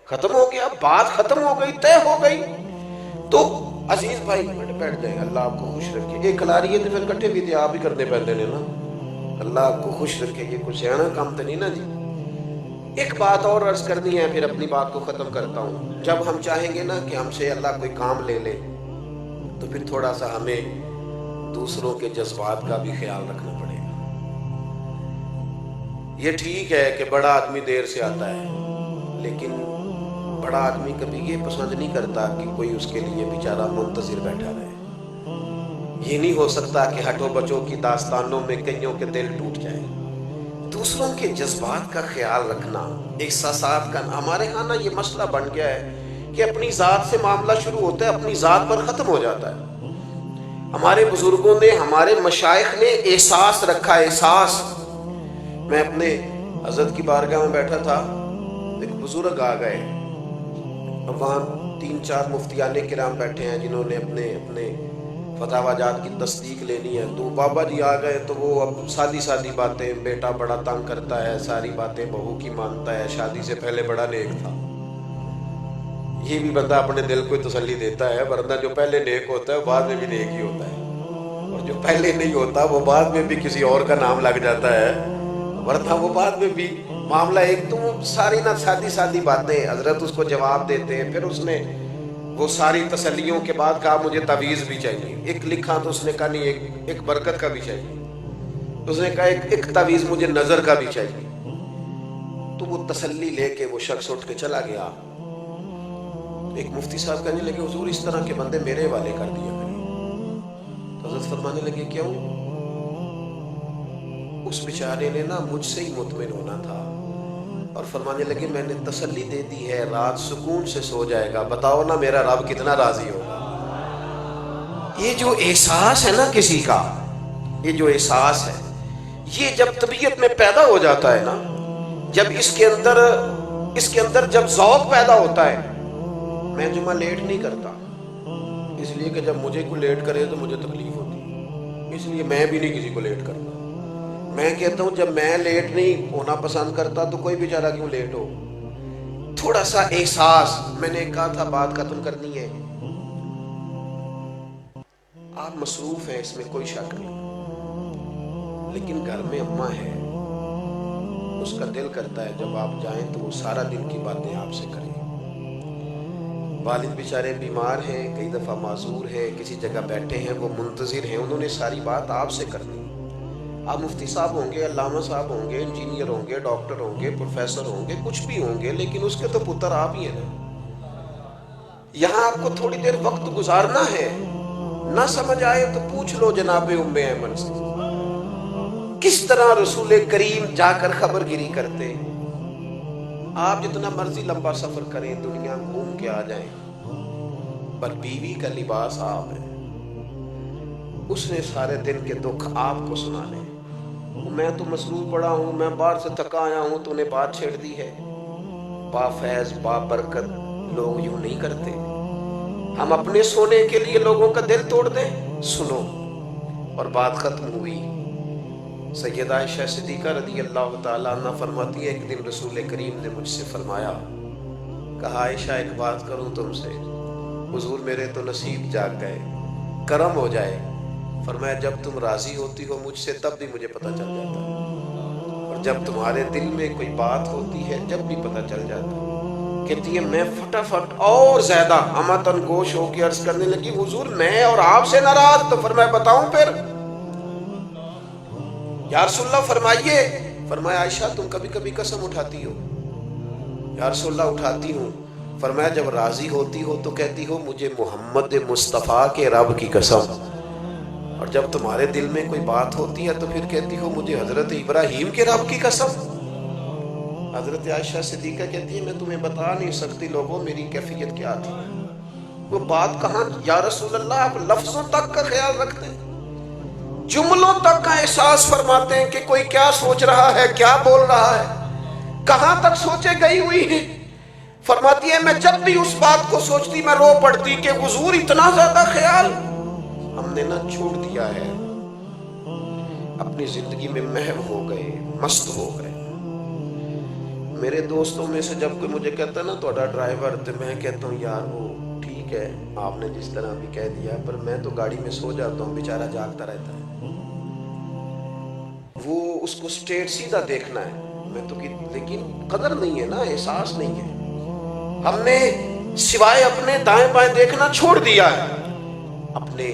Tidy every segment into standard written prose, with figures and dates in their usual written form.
ختم ہو گیا، بات ختم ہو گئی، طے ہو گئی. تو عزیز بھائی بیٹھ جائیں، اللہ آپ کو خوش رکھے. ایک کلاری ہے تو پھر کٹھے بھی تھے آپ ہی کرنے پہنتے نے نا. اللہ آپ کو خوش رکھے، یہ کچھ سیانا کام تو نہیں نا جی. ایک بات اور عرض کرنی ہے، پھر اپنی بات کو ختم کرتا ہوں. جب ہم چاہیں گے نا کہ ہم سے اللہ کوئی کام لے لے، تو پھر تھوڑا سا ہمیں دوسروں کے جذبات کا بھی خیال رکھنا پڑے گا. یہ ٹھیک ہے کہ بڑا آدمی دیر سے آتا ہے، لیکن بڑا آدمی کبھی یہ پسند نہیں کرتا کہ کوئی اس کے لیے بیچارہ منتظر بیٹھا رہے. یہ نہیں ہو سکتا کہ ہٹو بچوں کی داستانوں میں کئیوں کے دل ٹوٹ جائیں. دوسروں کے جذبات کا خیال رکھنا، احساسات کا. ہمارے ہاں نا یہ مسئلہ بن گیا ہے کہ اپنی ذات سے معاملہ شروع ہوتا ہے، اپنی ذات پر ختم ہو جاتا ہے. ہمارے بزرگوں نے، ہمارے مشائخ نے احساس رکھا، احساس. میں اپنے حضرت کی بارگاہ میں بیٹھا تھا، ایک بزرگ آ گئے. اب وہاں 3-4 مفتیان کرام بیٹھے ہیں جنہوں نے اپنے فتاوی جات کی تصدیق لینی ہے. تو بابا جی آ گئے تو وہ اب سادی باتیں، بیٹا بڑا تنگ کرتا ہے، ساری باتیں بہو کی مانتا ہے، شادی سے پہلے بڑا نیک تھا. یہ بھی بندہ اپنے دل کو تسلی دیتا ہے، ورنہ جو پہلے نیک ہوتا ہے وہ بعد میں بھی نیک ہی ہوتا ہے، اور جو پہلے نہیں ہوتا وہ بعد میں بھی کسی اور کا نام لگ جاتا ہے، ورنہ وہ بعد میں بھی معاملہ ایک. تو وہ ساری نہ سادی باتیں حضرت اس کو جواب دیتے ہیں. پھر اس نے وہ ساری تسلیوں کے بعد کہا مجھے تعویذ بھی چاہیے. ایک لکھا تو اس نے کہا نہیں، ایک برکت کا بھی چاہیے. اس نے کہا ایک تعویذ مجھے نظر کا بھی چاہیے. تو وہ تسلی لے کے وہ شخص اٹھ کے چلا گیا. ایک مفتی صاحب کہنے لگے حضور اس طرح کے بندے میرے حوالے کر دیا کریں. تو حضرت فرمانے لگے کیوں؟ اس بیچارے نے نا مجھ سے ہی مطمئن ہونا تھا. اور فرمانے لگے میں نے تسلی دے دی ہے، رات سکون سے سو جائے گا. بتاؤ نا میرا رب کتنا راضی ہوگا. یہ جو احساس ہے نا کسی کا، یہ جو احساس ہے، یہ جب طبیعت میں پیدا ہو جاتا ہے نا، جب اس کے اندر جب ذوق پیدا ہوتا ہے. میں جمعہ لیٹ نہیں کرتا اس لیے کہ جب مجھے کوئی لیٹ کرے تو مجھے تکلیف ہوتی ہے، اس لیے میں بھی نہیں کسی کو لیٹ کرتا. میں کہتا ہوں جب میں لیٹ نہیں ہونا پسند کرتا تو کوئی بیچارہ کیوں لیٹ ہو. تھوڑا سا احساس. میں نے کہا تھا بات ختم کرنی ہے. آپ مصروف ہیں اس میں کوئی شک نہیں، لیکن گھر میں اماں ہے، اس کا دل کرتا ہے جب آپ جائیں تو وہ سارا دن کی باتیں آپ سے کریں. والد بیچارے بیمار ہیں، کئی دفعہ معذور ہیں، کسی جگہ بیٹھے ہیں، وہ منتظر ہیں، انہوں نے ساری بات آپ سے کرنی. آپ مفتی صاحب ہوں گے، علامہ صاحب ہوں گے، انجینئر ہوں گے، ڈاکٹر ہوں گے، پروفیسر ہوں گے، کچھ بھی ہوں گے، لیکن اس کے تو پتر آپ ہی ہیں نا. یہاں آپ کو تھوڑی دیر وقت گزارنا ہے. نہ سمجھ آئے تو پوچھ لو جناب ام ایمن سے کس طرح رسول کریم جا کر خبر گیری کرتے. آپ جتنا مرضی لمبا سفر کریں، دنیا گھوم کے آ جائیں، پر بیوی کا لباس آپ ہے. اس نے سارے دن کے دکھ آپ کو سنانے. میں تو مصروف پڑا ہوں، میں باہر سے تھکا آیا ہوں، تو نے بات چھیڑ دی ہے. با فیض با برکت لوگ یوں نہیں کرتے. ہم اپنے سونے کے لیے لوگوں کا دل توڑ دیں. سنو. اور بات ختم ہوئی. سیدہ عائشہ صدیقہ رضی اللہ تعالیٰ عنہ فرماتی ہے ایک دن رسول کریم نے مجھ سے فرمایا، کہا عائشہ ایک بات کروں تم سے. حضور میرے تو نصیب جاگ گئے، کرم ہو جائے. فرمایا جب تم راضی ہوتی ہو مجھ سے تب بھی مجھے پتہ چل جاتا ہے، اور جب تمہارے دل میں کوئی بات ہوتی ہے جب بھی پتہ چل جاتا ہے. کہتی ہے میں فٹافٹ اور زیادہ ہمتن گوش ہو کے عرض کرنے لگی حضور میں اور آپ سے ناراض. تو فرمایا بتاؤں پھر؟ یا رسول اللہ فرمائیے. فرمایا عائشہ تم کبھی کبھی قسم اٹھاتی ہو. یا رسول اللہ اٹھاتی ہوں. فرمایا جب راضی ہوتی ہو تو کہتی ہو مجھے محمد مصطفیٰ کے رب کی قسم، اور جب تمہارے دل میں کوئی بات ہوتی ہے تو پھر کہتی ہو مجھے حضرت ابراہیم کے رب کی قسم. حضرت عائشہ صدیقہ کہتی ہے میں تمہیں بتا نہیں سکتی لوگوں میری کیفیت کیا تھی. وہ بات کہاں یا رسول اللہ آپ لفظوں تک کا خیال رکھتے ہیں، جملوں تک کا احساس فرماتے ہیں کہ کوئی کیا سوچ رہا ہے، کیا بول رہا ہے، کہاں تک سوچے گئی ہوئی ہے. فرماتی ہے میں جب بھی اس بات کو سوچتی میں رو پڑتی کہ حضور اتنا زیادہ خیال ہم نے نہ چھوڑ دیا ہے، اپنی زندگی میں محو ہو گئے، مست ہو گئے. میرے دوستوں میں سے جب کوئی مجھے کہتا ہے نا تھوڑا ڈرائیور، تو میں کہتا ہوں یار وہ ٹھیک ہے آپ نے جس طرح بھی کہہ دیا، پر میں تو گاڑی میں سو جاتا ہوں، بیچارہ جاگتا رہتا ہے۔ وہ اس کو اسٹریٹ سیدھا دیکھنا ہے، میں تو لیکن قدر نہیں ہے نا، احساس نہیں ہے۔ ہم نے سوائے اپنے دائیں بائیں دیکھنا چھوڑ دیا ہے۔ اپنے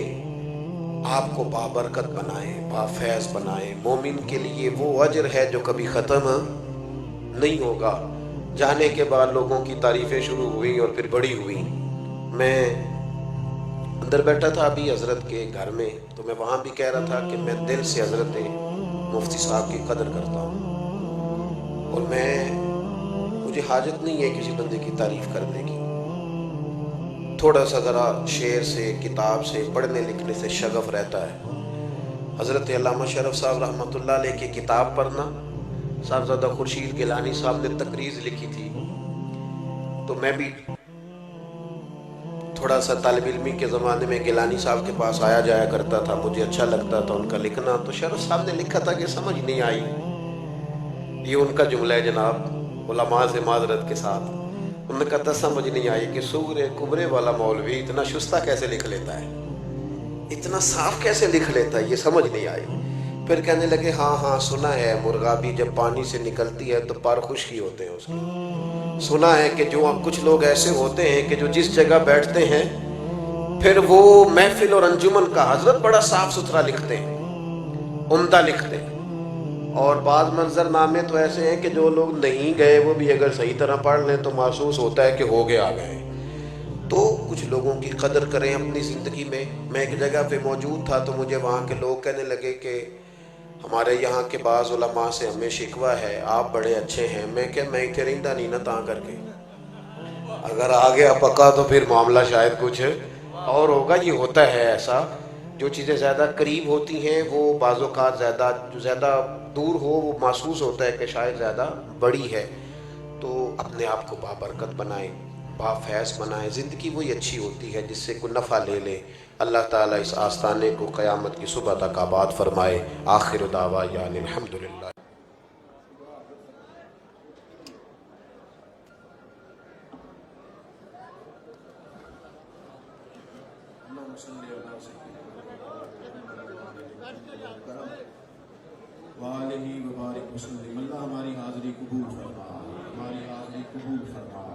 آپ کو بابرکت بنائیں، بافیض بنائیں۔ مومن کے لیے وہ اجر ہے جو کبھی ختم نہیں ہوگا۔ جانے کے بعد لوگوں کی تعریفیں شروع ہوئی اور پھر بڑی ہوئی۔ میں اندر بیٹھا تھا ابھی حضرت کے گھر میں، تو میں وہاں بھی کہہ رہا تھا کہ میں دل سے حضرت مفتی صاحب کی قدر کرتا ہوں، اور مجھے حاجت نہیں ہے کسی بندے کی تعریف کرنے کی۔ تھوڑا سا ذرا شعر سے، کتاب سے، پڑھنے لکھنے سے شغف رہتا ہے۔ حضرت علامہ شرف صاحب رحمۃ اللہ علیہ کی کتاب پڑھنا، صاحبزادہ خورشید گیلانی صاحب نے تقریض لکھی تھی، تو میں بھی تھوڑا سا طالب علمی کے زمانے میں گیلانی صاحب کے پاس آیا جایا کرتا تھا، مجھے اچھا لگتا تھا ان کا لکھنا۔ تو شرف صاحب نے لکھا تھا کہ سمجھ نہیں آئی، یہ ان کا جملہ ہے جناب، علماء سے معذرت کے ساتھ، انہوں نے کہا تھا سمجھ نہیں آئی کہ سغرے کبرے والا مولوی اتنا شستہ کیسے لکھ لیتا ہے، اتنا صاف کیسے لکھ لیتا ہے، یہ سمجھ نہیں آئی۔ پھر کہنے لگے ہاں ہاں سنا ہے، مرغابی جب پانی سے نکلتی ہے تو پر خشکی ہوتے ہیں اس کے۔ سنا ہے کہ جو کچھ لوگ ایسے ہوتے ہیں کہ جو جس جگہ بیٹھتے ہیں پھر وہ محفل اور انجمن کا حضرت بڑا صاف ستھرا لکھتے ہیں، عمدہ لکھتے ہیں، اور بعض منظر نامے تو ایسے ہیں کہ جو لوگ نہیں گئے وہ بھی اگر صحیح طرح پڑھ لیں تو محسوس ہوتا ہے کہ ہو گئے آ گئے۔ تو کچھ لوگوں کی قدر کریں اپنی زندگی میں۔ میں ایک جگہ پہ موجود تھا تو مجھے وہاں کے لوگ کہنے لگے کہ ہمارے یہاں کے بعض علماء سے ہمیں شکوہ ہے، آپ بڑے اچھے ہیں۔ میں کہ میں اتنے رہندہ نہیں نا تاں کر کے، اگر آ گیا پکا تو پھر معاملہ شاید کچھ اور ہوگا۔ یہ ہوتا ہے ایسا، جو چیزیں زیادہ قریب ہوتی ہیں وہ بعض اوقات جو زیادہ دور ہو وہ محسوس ہوتا ہے کہ شاید زیادہ بڑی ہے۔ تو اپنے آپ کو بابرکت بنائیں، بافیض بنائیں۔ زندگی وہی اچھی ہوتی ہے جس سے کوئی نفع لے لے۔ اللہ تعالیٰ اس آستانے کو قیامت کی صبح تک آباد فرمائے۔ آخر دعوانا الحمدللہ۔ وآلہ وبارک وسلم۔ اللہ ہماری حاضری قبول فرما، ہماری حاضری قبول فرما۔